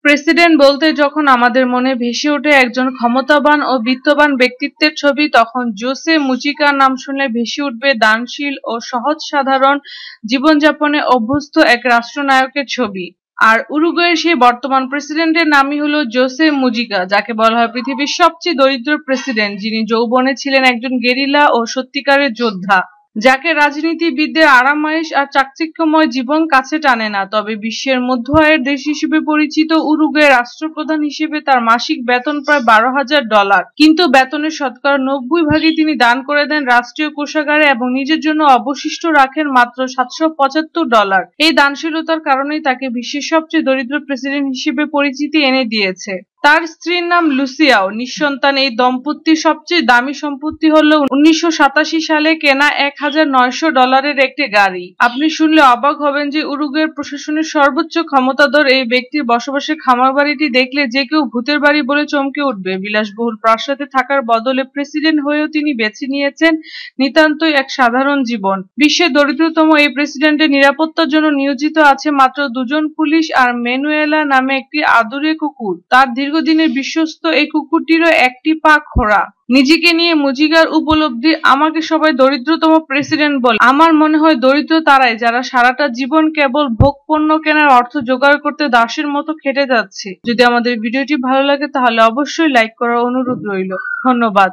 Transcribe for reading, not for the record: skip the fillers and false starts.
President বলতে যখন আমাদের মনে ভেসে ওঠে একজন ক্ষমতাবান ও বিত্তবান ব্যক্তিত্বের ছবি, তখন জোসে মুজিকার নাম শুনলে ভেসে উঠবে দানশীল ও সহজ সাধারণ জীবনযাপনে অভ্যস্ত এক রাষ্ট্রনায়কের ছবি। আর উরুগুয়ের সেই বর্তমান প্রেসিডেন্টের নামই হলো জোসে মুজিকা, যাকে বলা হয় পৃথিবীর সবচেয়ে দরিদ্র প্রেসিডেন্ট, যিনি যৌবনে ছিলেন একজন গেরিলা ও সত্যিকারের যোদ্ধা, যাকে রাজনীতিবিদদের আরামায়েশ আর চাকচিক্যময় জীবন কাছে টানে না। তবে বিশ্বের মধ্য আয়ের দেশ হিসেবে পরিচিত উরুগুয়ের রাষ্ট্রপ্রধান হিসেবে তার মাসিক বেতন প্রায় $12,000, কিন্তু বেতনের শতকরা 90 ভাগই তিনি দান করে দেন রাষ্ট্রীয় কোষাগারে এবং নিজের জন্য অবশিষ্ট রাখেন মাত্র $775। এই দানশীলতার কারণেই তাকে বিশ্বের সবচেয়ে দরিদ্র প্রেসিডেন্ট হিসেবে পরিচিতি এনে দিয়েছে। তার স্ত্রীর নাম লুসিয়াও। নিঃসন্তান এই দম্পতির সবচেয়ে দামি সম্পত্তি হলো 1987 সালে কেনা $1,900 একটি গাড়ি। আপনি শুনলে অবাক হবেন যে উরুগুয়ের প্রশাসনের সর্বোচ্চ ক্ষমতাধর এই ব্যক্তির বসবাসের খামার বাড়িটি দেখলে যে কেউ ভূতের বাড়ি বলে চমকে উঠবে। বিলাসবহুল প্রাসাদে থাকার বদলে প্রেসিডেন্ট হয়েও তিনি বেছে নিয়েছেন নিতান্তই এক সাধারণ জীবন। বিশ্বের দরিদ্রতম এই প্রেসিডেন্টের নিরাপত্তার জন্য নিয়োজিত আছে মাত্র 2 জন পুলিশ আর ম্যানুয়েলা নামে একটি আদুরে কুকুর। তার দীর্ঘদিনের বিশ্বস্ত এই কুকুরটিরও একটি পা খোড়া। নিজেকে নিয়ে মুজিগার উপলব্ধি, আমাকে সবাই দরিদ্রতম প্রেসিডেন্ট বলে। আমার মনে হয় দরিদ্র তারাই যারা সারাটা জীবন কেবল ভোগপণ্য কেনার অর্থ জোগাড় করতে দাসের মতো খেটে যাচ্ছে। যদি আমাদের ভিডিওটি ভালো লাগে তাহলে অবশ্যই লাইক করার অনুরোধ রইল। ধন্যবাদ।